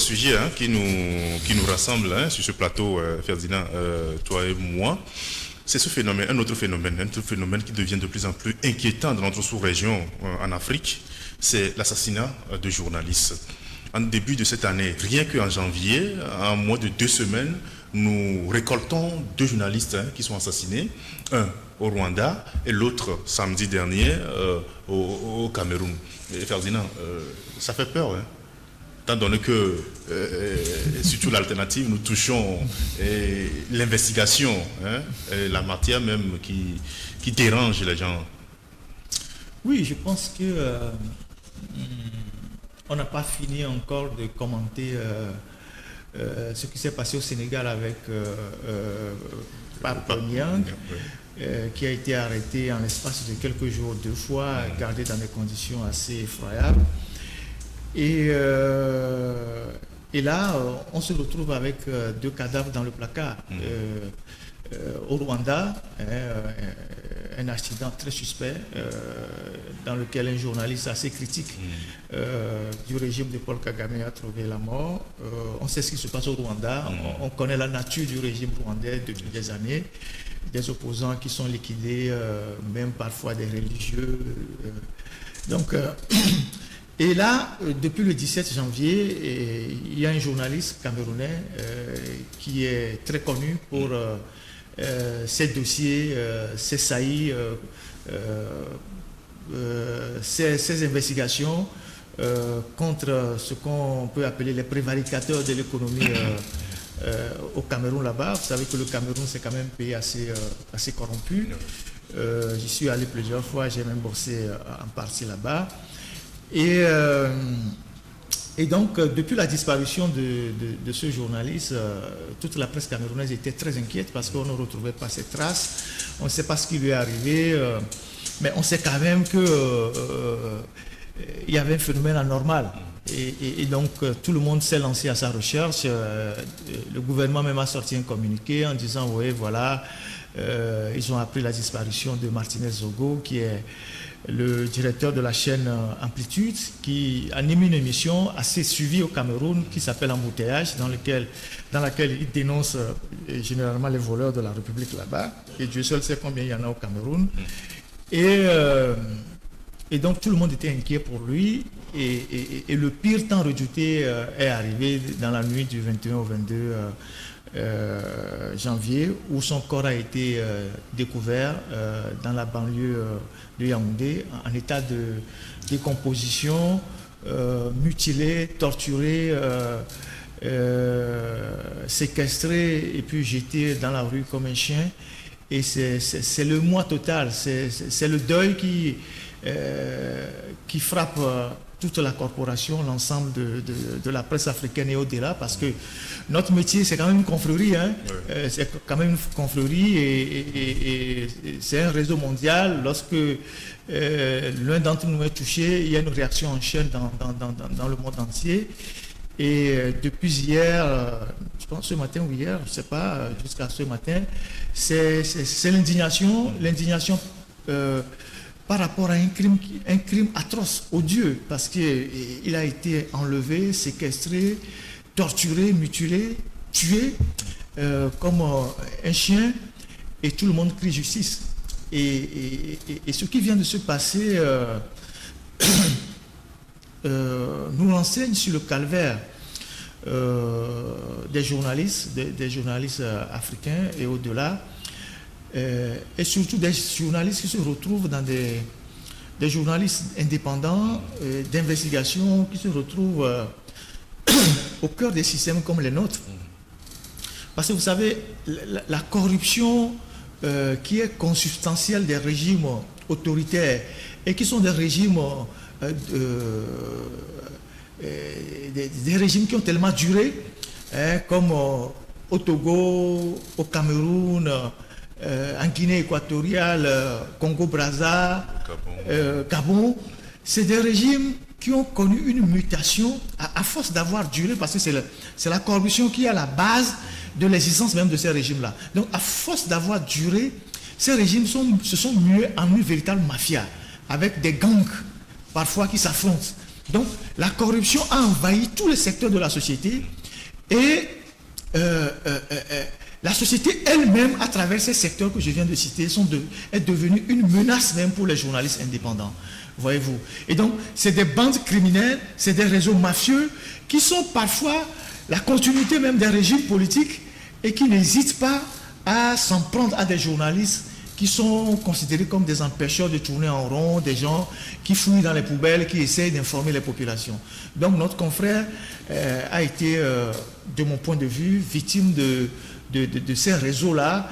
sujet qui nous rassemble sur ce plateau, Ferdinand, toi et moi. C'est ce phénomène, un autre phénomène qui devient de plus en plus inquiétant dans notre sous-région en Afrique, c'est l'assassinat de journalistes. En début de cette année, rien qu'en janvier, en moins de 2 semaines, nous récoltons 2 journalistes qui sont assassinés, un au Rwanda et l'autre samedi dernier au Cameroun. Et Ferdinand, ça fait peur, étant donné que, surtout l'alternative, nous touchons l'investigation, la matière même qui dérange les gens. Oui, je pense que on n'a pas fini encore de commenter ce qui s'est passé au Sénégal avec Pape Niang, qui a été arrêté en l'espace de quelques jours 2 fois, gardé dans des conditions assez effroyables. Et là, on se retrouve avec 2 cadavres dans le placard. Au Rwanda, un accident très suspect dans lequel un journaliste assez critique du régime de Paul Kagame a trouvé la mort. On sait ce qui se passe au Rwanda, on connaît la nature du régime rwandais depuis des années, des opposants qui sont liquidés, même parfois des religieux. Et là, depuis le 17 janvier, il y a un journaliste camerounais qui est très connu pour ces dossiers, ces saillies, ces investigations contre ce qu'on peut appeler les prévaricateurs de l'économie au Cameroun là-bas. Vous savez que le Cameroun, c'est quand même un pays assez corrompu. J'y suis allé plusieurs fois, j'ai même bossé en partie là-bas. Et donc, depuis la disparition de ce journaliste, toute la presse camerounaise était très inquiète parce qu'on ne retrouvait pas ses traces. On ne sait pas ce qui lui est arrivé, mais on sait quand même qu'il y avait un phénomène anormal. Et donc, tout le monde s'est lancé à sa recherche. Le gouvernement même a sorti un communiqué en disant, oui, voilà, ils ont appris la disparition de Martinez Zogo, qui est le directeur de la chaîne Amplitude, qui anime une émission assez suivie au Cameroun qui s'appelle Embouteillage, dans laquelle il dénonce généralement les voleurs de la République là-bas. Et Dieu seul sait combien il y en a au Cameroun. Et donc tout le monde était inquiet pour lui. Et le pire temps redouté est arrivé dans la nuit du 21 au 22 janvier, où son corps a été découvert dans la banlieue de Yaoundé en état de décomposition, mutilé, torturé, séquestré et puis jeté dans la rue comme un chien. Et c'est le moi total, c'est le deuil qui frappe toute la corporation, l'ensemble de la presse africaine et au-delà, parce que notre métier, c'est quand même une confrérie, c'est quand même une confrérie et c'est un réseau mondial. Lorsque l'un d'entre nous est touché, il y a une réaction en chaîne dans le monde entier. Et depuis hier, je pense ce matin ou hier, je ne sais pas, jusqu'à ce matin, c'est l'indignation par rapport à un crime atroce, odieux, parce qu'il a été enlevé, séquestré, torturé, mutilé, tué, comme un chien, et tout le monde crie justice. Et ce qui vient de se passer nous renseigne sur le calvaire des journalistes, africains et au-delà, et surtout des journalistes qui se retrouvent dans des journalistes indépendants d'investigation qui se retrouvent au cœur des systèmes comme les nôtres. Parce que vous savez, la corruption qui est consubstantielle des régimes autoritaires et qui sont des régimes des régimes qui ont tellement duré, comme au Togo, au Cameroun, en Guinée équatoriale, Congo-Brazza, Gabon. C'est des régimes qui ont connu une mutation à force d'avoir duré, parce que c'est la corruption qui est à la base de l'existence même de ces régimes-là. Donc, à force d'avoir duré, ces régimes se sont mués en une véritable mafia, avec des gangs, parfois qui s'affrontent. Donc, la corruption a envahi tous les secteurs de la société et la société elle-même, à travers ces secteurs que je viens de citer, est devenue une menace même pour les journalistes indépendants. Voyez-vous. Et donc, c'est des bandes criminelles, c'est des réseaux mafieux qui sont parfois la continuité même des régimes politiques et qui n'hésitent pas à s'en prendre à des journalistes qui sont considérés comme des empêcheurs de tourner en rond, des gens qui fouillent dans les poubelles, qui essayent d'informer les populations. Donc notre confrère a été, de mon point de vue, victime de ces réseaux-là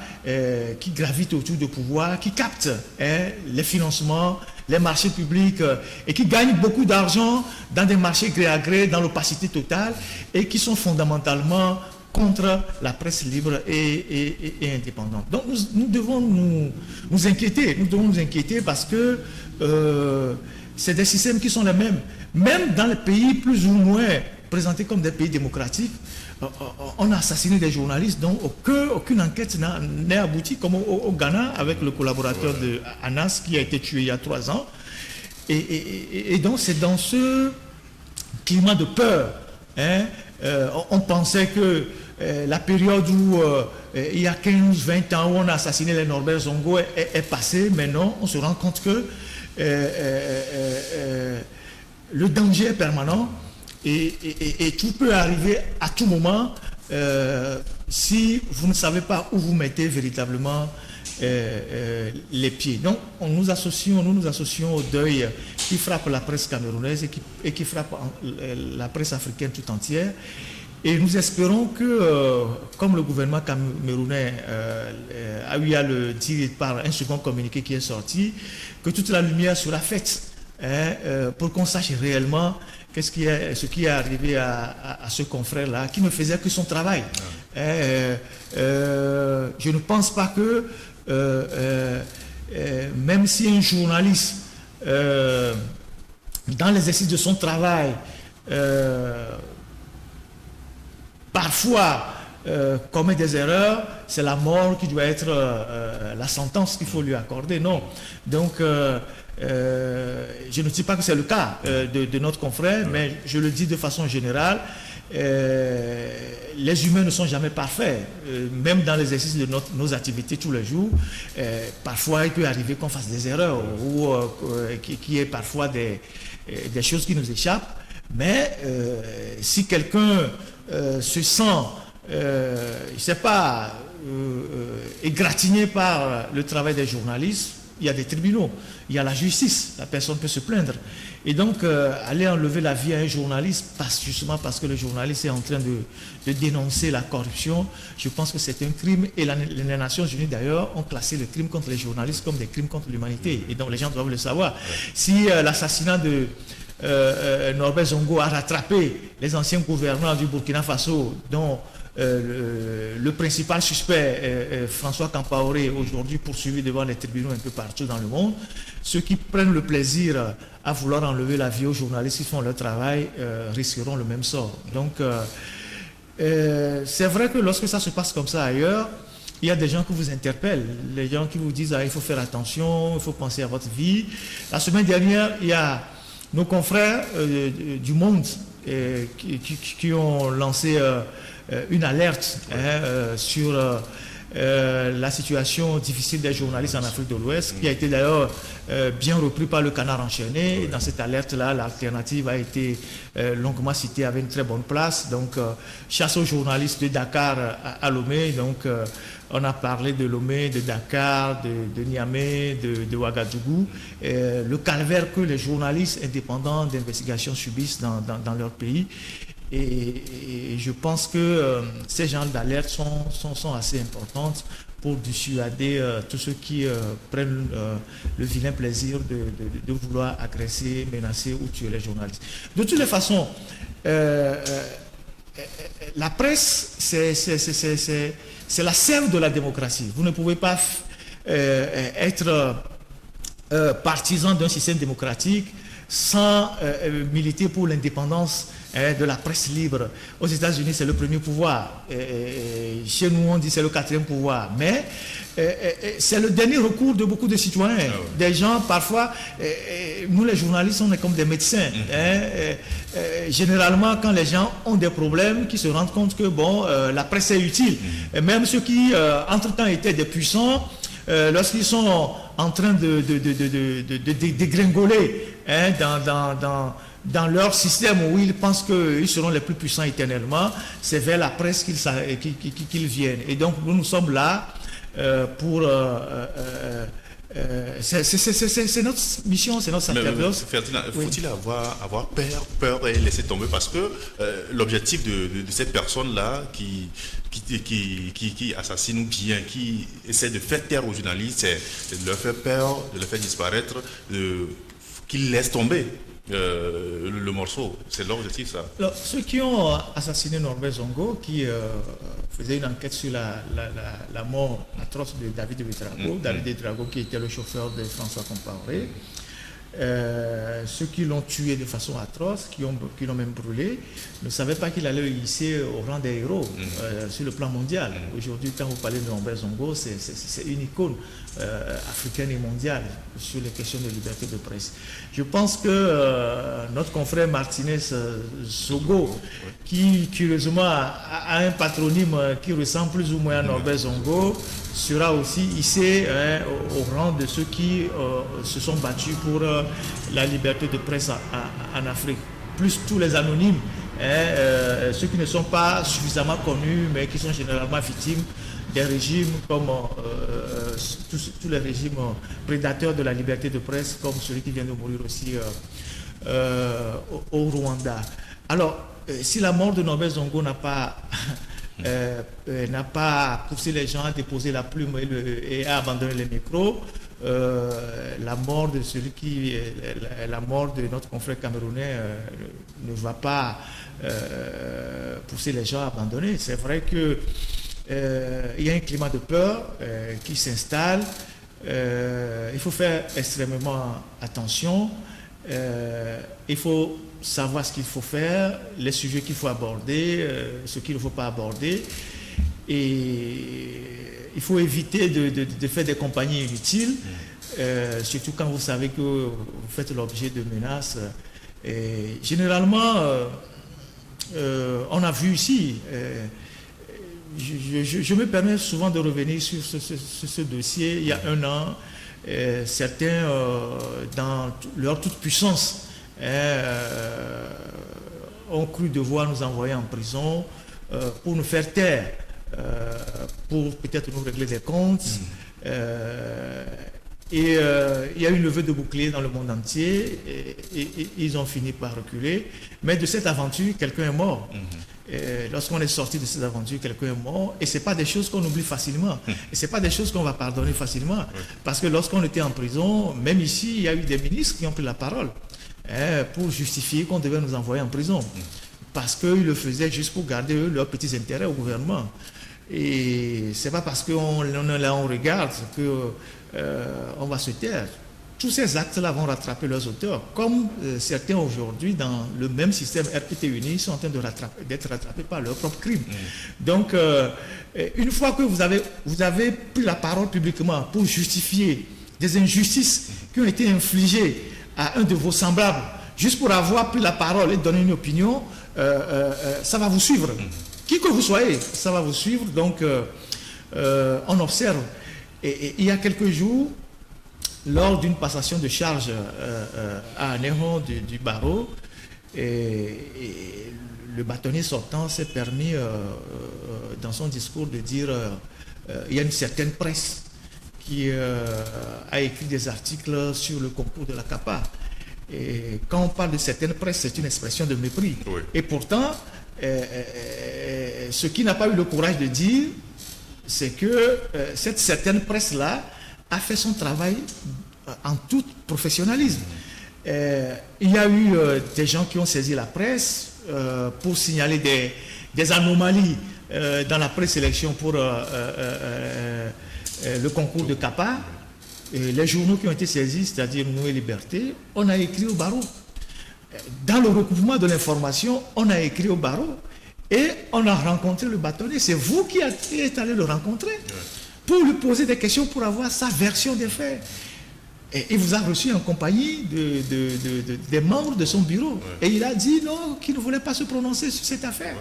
qui gravitent autour du pouvoir, qui captent les financements, les marchés publics et qui gagnent beaucoup d'argent dans des marchés gré à gré, dans l'opacité totale et qui sont fondamentalement contre la presse libre et indépendante. Donc nous devons nous inquiéter. Nous devons nous inquiéter parce que c'est des systèmes qui sont les mêmes. Même dans les pays plus ou moins présentés comme des pays démocratiques, on a assassiné des journalistes dont aucune enquête n'est aboutie, comme au Ghana avec le collaborateur de Anas qui a été tué il y a 3 ans. Et donc c'est dans ce climat de peur, on pensait que la période où il y a 15-20 ans où on a assassiné les Norbert Zongo est passée, mais non, on se rend compte que le danger est permanent et tout peut arriver à tout moment si vous ne savez pas où vous mettez véritablement les pieds. Donc nous nous associons au deuil qui frappe la presse camerounaise et qui frappe la presse africaine tout entière. Et nous espérons que, comme le gouvernement camerounais a eu à le dire par un second communiqué qui est sorti, que toute la lumière sera faite pour qu'on sache réellement ce qui est arrivé à ce confrère-là, qui ne faisait que son travail. Je ne pense pas que, même si un journaliste, dans l'exercice de son travail, parfois commet des erreurs, c'est la mort qui doit être la sentence qu'il faut lui accorder. Non. Donc, je ne dis pas que c'est le cas de notre confrère, mais je le dis de façon générale. Les humains ne sont jamais parfaits, même dans l'exercice de nos activités tous les jours. Parfois, il peut arriver qu'on fasse des erreurs ou qu'il y ait parfois des choses qui nous échappent. Mais si quelqu'un se sent, je ne sais pas, égratigné par le travail des journalistes, il y a des tribunaux, il y a la justice, la personne peut se plaindre. Et donc, aller enlever la vie à un journaliste, justement parce que le journaliste est en train de dénoncer la corruption, je pense que c'est un crime. Et les Nations Unies, d'ailleurs, ont classé le crime contre les journalistes comme des crimes contre l'humanité. Et donc, les gens doivent le savoir. Si l'assassinat de Norbert Zongo a rattrapé les anciens gouverneurs du Burkina Faso, dont le principal suspect, François Kampaoré, aujourd'hui poursuivi devant les tribunaux un peu partout dans le monde. Ceux qui prennent le plaisir à vouloir enlever la vie aux journalistes qui font leur travail risqueront le même sort. Donc, c'est vrai que lorsque ça se passe comme ça ailleurs, il y a des gens qui vous interpellent, les gens qui vous disent il faut faire attention, il faut penser à votre vie. La semaine dernière, il y a nos confrères du Monde qui ont lancé une alerte sur la situation difficile des journalistes en Afrique de l'Ouest, qui a été d'ailleurs bien repris par le Canard enchaîné. Dans cette alerte-là, l'alternative a été longuement citée avec une très bonne place. Donc, chasse aux journalistes de Dakar à Lomé. Donc, on a parlé de Lomé, de Dakar, de Niamey, de Ouagadougou. Le calvaire que les journalistes indépendants d'investigation subissent dans leur pays. Et je pense que ces genres d'alertes sont assez importantes pour dissuader tous ceux qui prennent le vilain plaisir de vouloir agresser, menacer ou tuer les journalistes. De toutes les façons, la presse, c'est la sève de la démocratie. Vous ne pouvez pas être partisan d'un système démocratique sans militer pour l'indépendance de la presse libre. Aux États-Unis, c'est le premier pouvoir. Chez nous, on dit c'est le quatrième pouvoir. Mais c'est le dernier recours de beaucoup de citoyens. Ah ouais. Des gens, parfois, nous les journalistes, on est comme des médecins. Généralement, quand les gens ont des problèmes, qui se rendent compte que bon, la presse est utile. Et même ceux qui, entre-temps, étaient des puissants, lorsqu'ils sont en train de dégringoler dans leur système où ils pensent qu'ils seront les plus puissants éternellement, c'est vers la presse qu'ils viennent. Et donc, nous sommes là pour... c'est notre mission, c'est notre sacerdoce. Ferdinand, faut-il avoir peur et laisser tomber? Parce que l'objectif de cette personne-là qui assassine ou bien qui essaie de faire taire aux journalistes, c'est de leur faire peur, de leur faire disparaître, qu'ils laissent tomber le morceau. C'est l'objectif, ça. Alors, ceux qui ont assassiné Norbert Zongo, qui faisait une enquête sur la mort atroce de David Ouédraogo, David Ouédraogo qui était le chauffeur de François Compaoré, ceux qui l'ont tué de façon atroce, qui l'ont même brûlé, ne savaient pas qu'il allait le hisser au rang des héros sur le plan mondial. Aujourd'hui, quand vous parlez de Norbert Zongo, c'est une icône africaine et mondiale sur les questions de liberté de presse. Je pense que notre confrère Martinez Sogo, qui curieusement a un patronyme qui ressemble plus ou moins à Norbert Zongo, sera aussi hissé au rang de ceux qui se sont battus pour la liberté de presse en Afrique. Plus tous les anonymes, ceux qui ne sont pas suffisamment connus, mais qui sont généralement victimes des régimes comme tous les régimes prédateurs de la liberté de presse, comme celui qui vient de mourir aussi au Rwanda. Alors, si la mort de Norbert Zongo n'a pas poussé les gens à déposer la plume et à abandonner les micros, la mort de la mort de notre confrère camerounais ne va pas pousser les gens à abandonner. C'est vrai que il y a un climat de peur qui s'installe. Il faut faire extrêmement attention. Il faut savoir ce qu'il faut faire, les sujets qu'il faut aborder, ce qu'il ne faut pas aborder. Et il faut éviter de faire des compagnies inutiles, surtout quand vous savez que vous faites l'objet de menaces. Et généralement, on a vu ici, je me permets souvent de revenir sur ce dossier. Il y a un an, certains, dans leur toute puissance, ont cru devoir nous envoyer en prison pour nous faire taire, pour peut-être nous régler des comptes. Il y a eu une levée de bouclier dans le monde entier et ils ont fini par reculer. Mais de cette aventure, quelqu'un est mort. Lorsqu'on est sorti de cette aventure, quelqu'un est mort. Et ce n'est pas des choses qu'on oublie facilement. Et ce n'est pas des choses qu'on va pardonner facilement. Parce que lorsqu'on était en prison, même ici, il y a eu des ministres qui ont pris la parole pour justifier qu'on devait nous envoyer en prison. Parce qu'ils le faisaient juste pour garder eux, leurs petits intérêts au gouvernement. Et ce n'est pas parce qu'on regarde qu'on va se taire. Tous ces actes-là vont rattraper leurs auteurs, comme certains aujourd'hui dans le même système RPT Uni sont en train d'être rattrapés par leurs propres crimes. Donc, une fois que vous avez pris la parole publiquement pour justifier des injustices qui ont été infligées à un de vos semblables, juste pour avoir pris la parole et donner une opinion, ça va vous suivre. Qui que vous soyez, ça va vous suivre. Donc, on observe. Et il y a quelques jours, lors d'une passation de charge à Néron du barreau, le bâtonnier sortant s'est permis, dans son discours, de dire il y a une certaine presse qui a écrit des articles sur le concours de la CAPA. Et quand on parle de certaine presse, c'est une expression de mépris. Oui. Et pourtant, ce qu'il n'a pas eu le courage de dire, c'est que cette certaine presse-là a fait son travail en tout professionnalisme. Il y a eu des gens qui ont saisi la presse pour signaler des anomalies dans la présélection pour le concours de CAPA. Et les journaux qui ont été saisis, c'est-à-dire Nous et Liberté, on a écrit au barreau dans le recoupement de l'information, on a écrit au barreau et on a rencontré le bâtonnier. C'est vous qui êtes allé le rencontrer pour lui poser des questions, pour avoir sa version des faits. Et il vous a reçu en compagnie des membres de son bureau. Et il a dit non, qu'il ne voulait pas se prononcer sur cette affaire.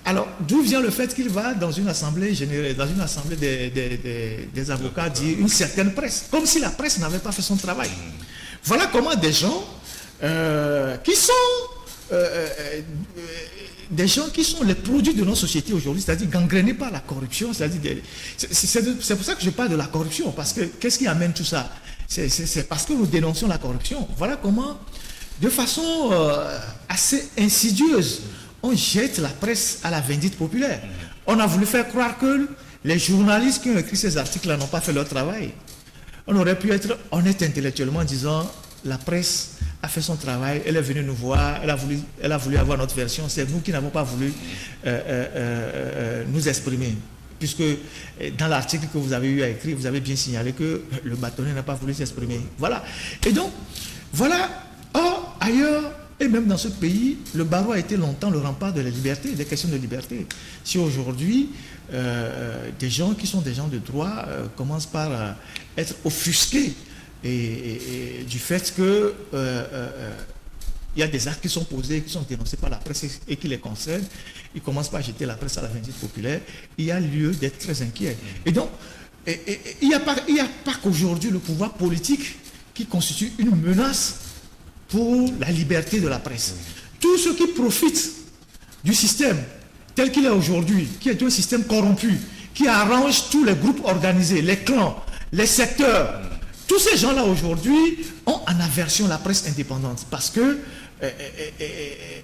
Alors, d'où vient le fait qu'il va dans une assemblée générale, dans une assemblée des avocats, dire une certaine presse, comme si la presse n'avait pas fait son travail. Voilà comment des gens qui sont des gens qui sont les produits de nos sociétés aujourd'hui, c'est-à-dire gangrénés par la corruption, c'est-à-dire c'est pour ça que je parle de la corruption, parce que qu'est-ce qui amène tout ça? C'est parce que nous dénonçons la corruption. Voilà comment, de façon assez insidieuse, on jette la presse à la vindicte populaire. On a voulu faire croire que les journalistes qui ont écrit ces articles-là n'ont pas fait leur travail. On aurait pu être honnête intellectuellement en disant la presse a fait son travail, elle est venue nous voir, elle a voulu avoir notre version, c'est nous qui n'avons pas voulu nous exprimer. Puisque dans l'article que vous avez eu à écrire, vous avez bien signalé que le bâtonnier n'a pas voulu s'exprimer. Voilà. Et donc, voilà. Or, ailleurs, et même dans ce pays, le barreau a été longtemps le rempart de la liberté, des questions de liberté. Si aujourd'hui, des gens qui sont des gens de droit commencent par être offusqués et du fait que il y a des actes qui sont posés, qui sont dénoncés par la presse et qui les concernent, ils commencent par jeter la presse à la vindicte populaire. Il y a lieu d'être très inquiet. Et donc, il n'y a pas qu'aujourd'hui le pouvoir politique qui constitue une menace pour la liberté de la presse. Tous ceux qui profitent du système tel qu'il est aujourd'hui, qui est un système corrompu, qui arrange tous les groupes organisés, les clans, les secteurs, tous ces gens-là aujourd'hui ont en aversion la presse indépendante parce que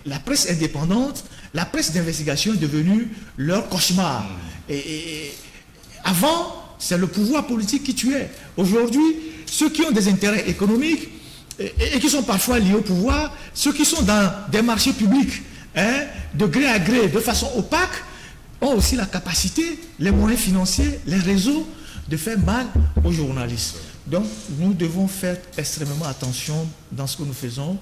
la presse indépendante, la presse d'investigation est devenue leur cauchemar. Avant, c'est le pouvoir politique qui tuait. Aujourd'hui, ceux qui ont des intérêts économiques et qui sont parfois liés au pouvoir, ceux qui sont dans des marchés publics, de gré à gré, de façon opaque, ont aussi la capacité, les moyens financiers, les réseaux de faire mal aux journalistes. Donc, nous devons faire extrêmement attention dans ce que nous faisons,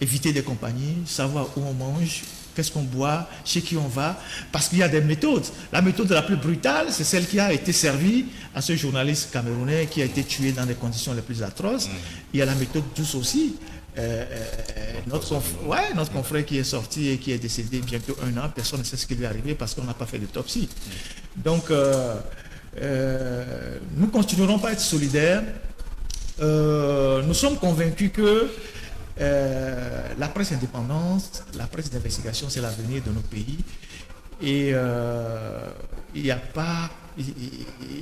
éviter des compagnies, savoir où on mange, qu'est-ce qu'on boit, chez qui on va, parce qu'il y a des méthodes. La méthode la plus brutale, c'est celle qui a été servie à ce journaliste camerounais qui a été tué dans des conditions les plus atroces. Il y a la méthode douce aussi. Notre confrère qui est sorti et qui est décédé bientôt 1 an, personne ne sait ce qui lui est arrivé parce qu'on n'a pas fait d'autopsie. Donc, nous continuerons pas à être solidaires. Nous sommes convaincus que la presse indépendante, la presse d'investigation, c'est l'avenir de nos pays. Et il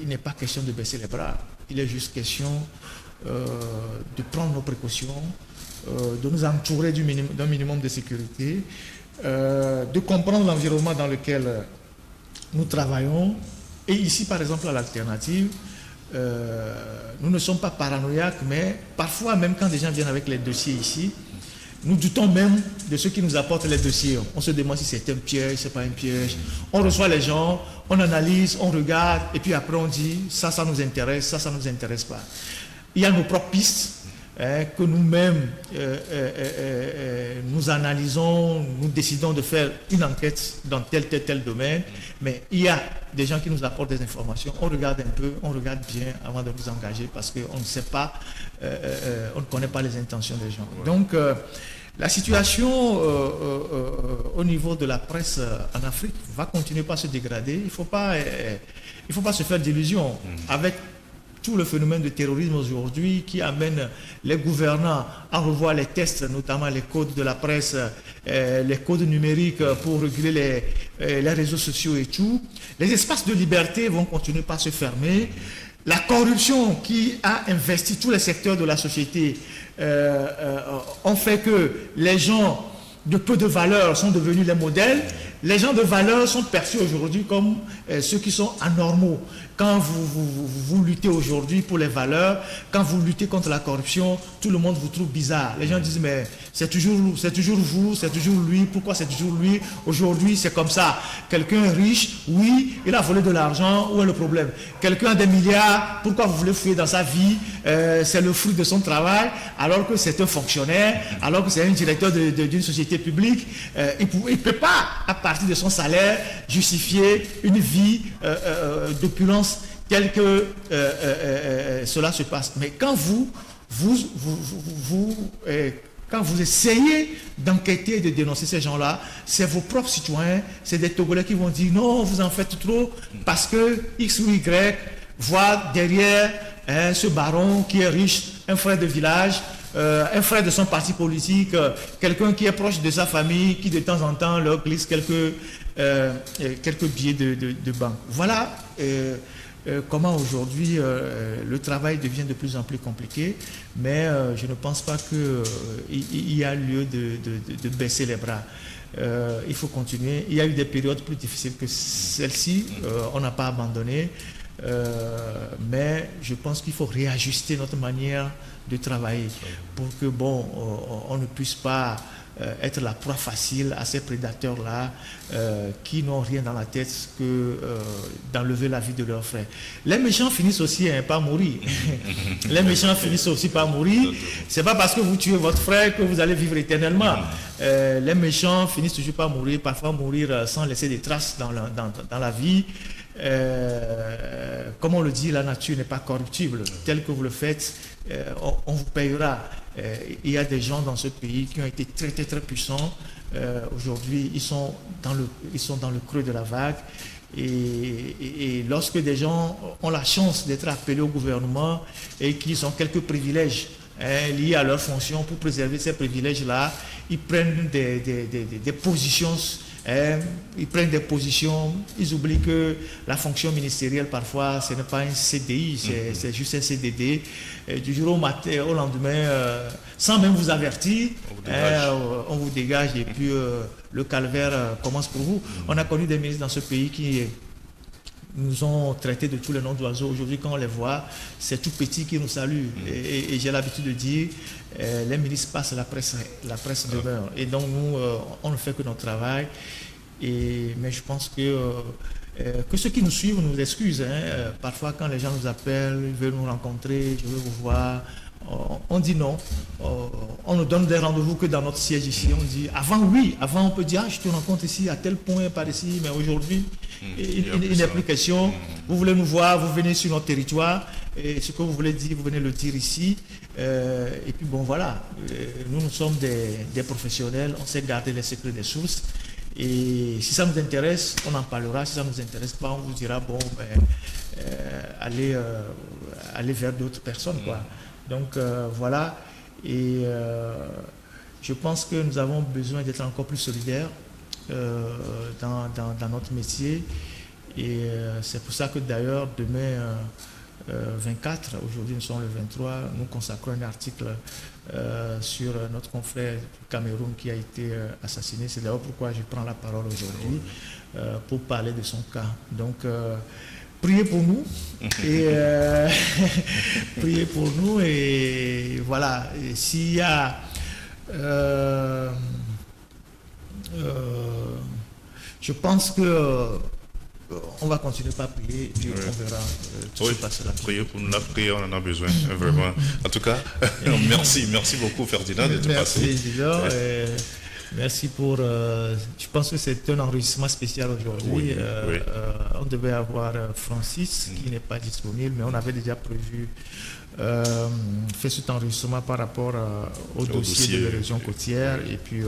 n'est pas question de baisser les bras. Il est juste question de prendre nos précautions, de nous entourer d'un minimum de sécurité, de comprendre l'environnement dans lequel nous travaillons. Et ici, par exemple, à l'alternative, nous ne sommes pas paranoïaques, mais parfois, même quand des gens viennent avec les dossiers ici, nous doutons même de ceux qui nous apportent les dossiers. On se demande si c'est un piège, c'est pas un piège. On reçoit les gens, on analyse, on regarde, et puis après on dit, ça nous intéresse, ça nous intéresse pas. Il y a nos propres pistes que nous-mêmes nous analysons, nous décidons de faire une enquête dans tel domaine, mais il y a des gens qui nous apportent des informations, on regarde un peu, on regarde bien avant de nous engager parce qu'on ne sait pas, on ne connaît pas les intentions des gens. Ouais. Donc, la situation au niveau de la presse en Afrique va continuer par se dégrader. Il ne faut pas se faire d'illusions avec tout le phénomène de terrorisme aujourd'hui qui amène les gouvernants à revoir les tests, notamment les codes de la presse, les codes numériques pour réguler les réseaux sociaux et tout. Les espaces de liberté vont continuer par se fermer. La corruption qui a investi tous les secteurs de la société ont fait que les gens de peu de valeur sont devenus les modèles. Les gens de valeur sont perçus aujourd'hui comme ceux qui sont anormaux. Quand vous luttez aujourd'hui pour les valeurs, quand vous luttez contre la corruption, tout le monde vous trouve bizarre. Les gens disent, mais c'est toujours vous, c'est toujours lui, pourquoi c'est toujours lui? Aujourd'hui, c'est comme ça. Quelqu'un est riche, oui, il a volé de l'argent, où est le problème? Quelqu'un a des milliards, pourquoi vous voulez fouiller dans sa vie? C'est le fruit de son travail, alors que c'est un fonctionnaire, alors que c'est un directeur d'une société publique. Il ne peut pas, à partir de son salaire, justifier une vie d'opulence telle que cela se passe. Mais quand quand vous essayez d'enquêter et de dénoncer ces gens-là, c'est vos propres citoyens, c'est des Togolais qui vont dire non, vous en faites trop, parce que X ou Y voit derrière ce baron qui est riche, un frère de village, un frère de son parti politique, quelqu'un qui est proche de sa famille, qui de temps en temps leur glisse quelques billets de banque. Voilà comment aujourd'hui le travail devient de plus en plus compliqué, mais je ne pense pas qu'il y a lieu de baisser les bras. Il faut continuer. Il y a eu des périodes plus difficiles que celle-ci, on n'a pas abandonné, mais je pense qu'il faut réajuster notre manière de travailler pour que on ne puisse pas être la proie facile à ces prédateurs-là qui n'ont rien dans la tête que d'enlever la vie de leurs frères. Les méchants finissent aussi par mourir. Les méchants finissent aussi par mourir. C'est pas parce que vous tuez votre frère que vous allez vivre éternellement. Les méchants finissent toujours par mourir, parfois mourir sans laisser des traces dans la vie. Comme on le dit, la nature n'est pas corruptible. Tel que vous le faites, on vous payera. Il y a des gens dans ce pays qui ont été très très très puissants. Aujourd'hui, ils sont dans le creux de la vague. Et lorsque des gens ont la chance d'être appelés au gouvernement et qu'ils ont quelques privilèges liés à leur fonction, pour préserver ces privilèges-là, ils prennent des positions. Ils prennent des positions, ils oublient que la fonction ministérielle parfois ce n'est pas un CDI, c'est juste un CDD. Du jour au lendemain, sans même vous avertir, on vous dégage et puis le calvaire commence pour vous. On a connu des ministres dans ce pays qui nous ont traités de tous les noms d'oiseaux. Aujourd'hui, quand on les voit, c'est tout petit qui nous salue. Et j'ai l'habitude de dire, les ministres passent, la presse demeure. Et donc, nous, on ne fait que notre travail. Mais je pense que ceux qui nous suivent nous excusent. Parfois, quand les gens nous appellent, ils veulent nous rencontrer, je veux vous voir, on dit non. On nous donne des rendez-vous que dans notre siège ici. On dit, avant on peut dire, je te rencontre ici à tel point, par ici, mais aujourd'hui, il n'est plus question. Vous voulez nous voir, vous venez sur notre territoire, et ce que vous voulez dire, vous venez le dire ici. Et puis bon, voilà, nous sommes des professionnels, on sait garder les secrets des sources. Et si ça nous intéresse, on en parlera. Si ça ne nous intéresse pas, on vous dira, bon, allez vers d'autres personnes, quoi. Donc voilà, et je pense que nous avons besoin d'être encore plus solidaires dans notre métier. Et c'est pour ça que d'ailleurs, demain 24, aujourd'hui nous sommes le 23, nous consacrons un article sur notre confrère du Cameroun qui a été assassiné. C'est d'ailleurs pourquoi je prends la parole aujourd'hui pour parler de son cas. Donc, priez pour nous et priez pour nous et voilà. Et s'il y a je pense que on va continuer par prier et puis on verra tout se passer là. Priez pour nous, la prière, on en a besoin, vraiment. En tout cas, merci beaucoup Ferdinand d'être passé. Merci, merci pour... je pense que c'est un enregistrement spécial aujourd'hui. Oui. On devait avoir Francis qui n'est pas disponible, mais on avait déjà prévu faire cet enregistrement par rapport au dossier de l'érosion côtière. Et puis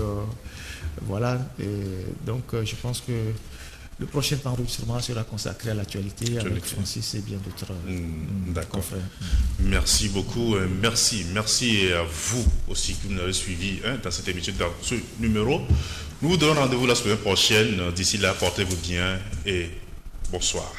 voilà. Et donc je pense que le prochain enregistrement sera consacré à l'actualité avec Francis et bien d'autres confrères. Merci beaucoup. Merci et à vous aussi qui nous avez suivis dans cette émission, dans ce numéro. Nous vous donnons rendez-vous la semaine prochaine. D'ici là, portez-vous bien et bonsoir.